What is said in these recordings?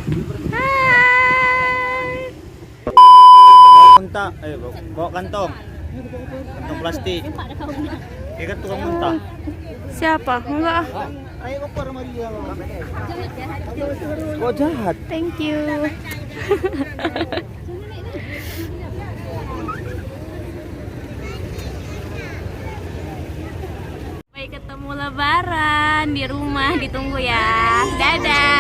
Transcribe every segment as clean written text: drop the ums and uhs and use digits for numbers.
Hai. Muntah, bawa kantong plastik. Ikat tukang muntah. Siapa? Enggak. Ayo kopar Maria. Kok jahat? Thank you. Baik, ketemu lebaran di rumah, ditunggu ya. Dadah.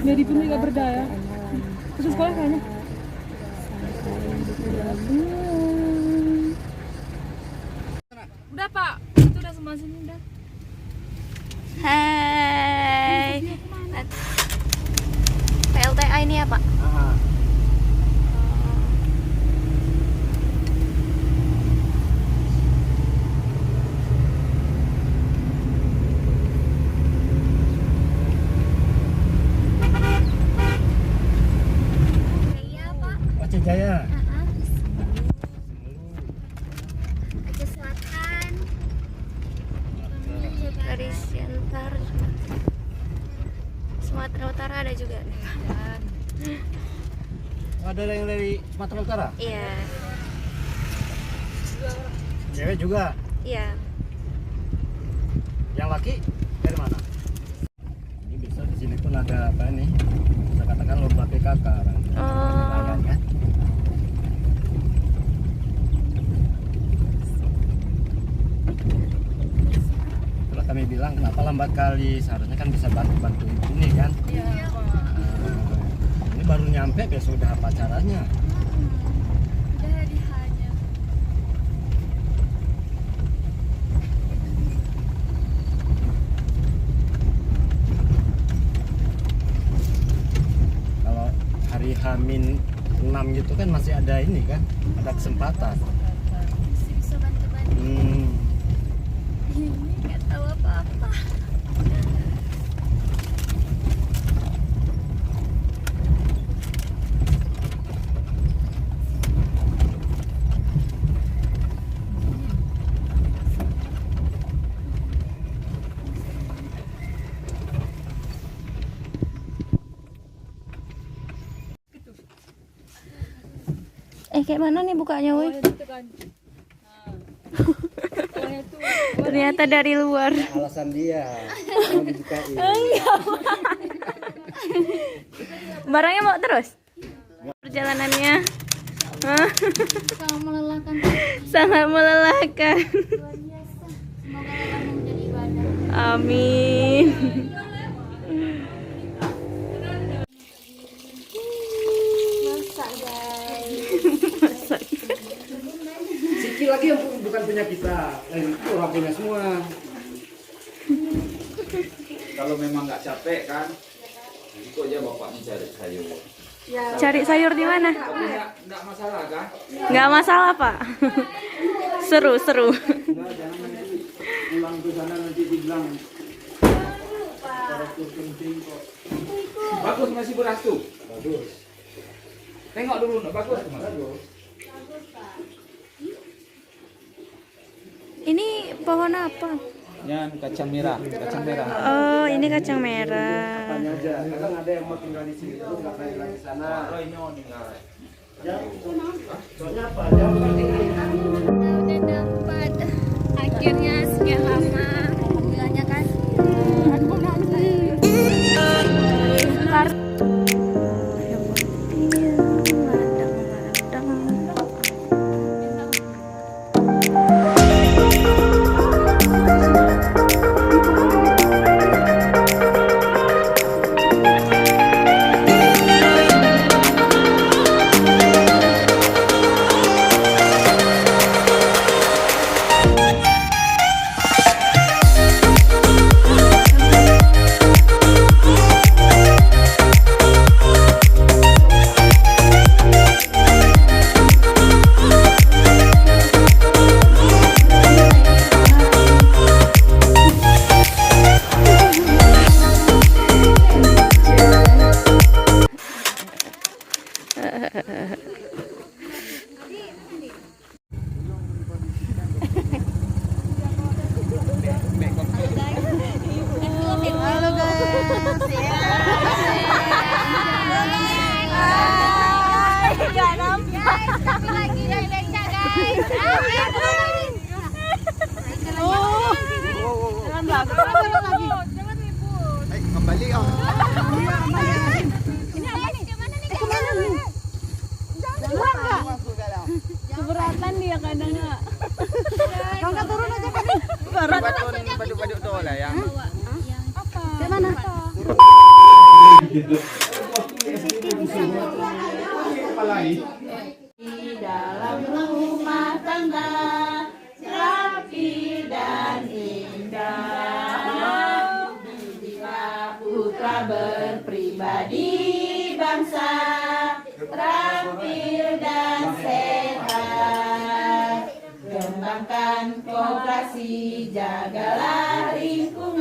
Jadi pun tidak berdaya. Terus sekolah kayaknya. Udah Pak, itu udah semua sini udah. Hai. PLTA ini ya, Pak? Aceh Jaya. Aceh Selatan. Dari Siantar. Sumatera Utara ada juga. Ada yang dari Sumatera Utara? Iya. Cewek juga. Iya. Yang laki dari mana? Ini bisa di sini pun ada apa nih? Bisa katakan lomba PKK kan. Oh. Ya. Itulah kami bilang kenapa lambat kali, seharusnya kan bisa bantu-bantu ini kan. Iya, Pak. Ini baru nyampe besok udah apa caranya? Udah hadiahnya. Kalau hari H-6 gitu kan masih ada ini kan, ada kesempatan. Masih bisa bantu-bantu. Ini nggak tahu apa-apa. Kayak mana nih bukanya, woi? Ternyata dari luar. Alasan dia mau dibukain. Barangnya mau terus? Perjalanannya Sangat melelahkan. sangat melelahkan. Luar biasa. Semoga lelah menjadi ibadah. Amin. punya kita, itu orang punya semua. Kalau memang nggak capek kan, ikut aja bapaknya cari sayur. Cari sayur di mana? Tapi nggak masalah kan? Nggak masalah, Pak. Seru, seru. Enggak, jangan nanti pulang ke sana nanti dibilang. Bagus masih beras tuh. Bagus. Tengok dulu, nggak bagus Mas. Bagus. Ini pohon apa? Yang kacang merah, kacang merah. Oh, ini kacang merah. Tanya aja, kadang ada yang mau tinggal di sini terus nggak balik lagi sana. Ya, soalnya apa? Jauh kan tinggal. Udah dapat. Akhirnya sekian lama. Alhamdulillahnya kan. Keberatan dia kadang nggak. Kau nggak turun aja kan? Baju tuh lah yang. Apa? Di mana? Di dalam rumah tangga rapi dan indah, didiklah putra berpribadi bangsa terampil dan sehat. Kembangkan koperasi, jagalah lingkungan.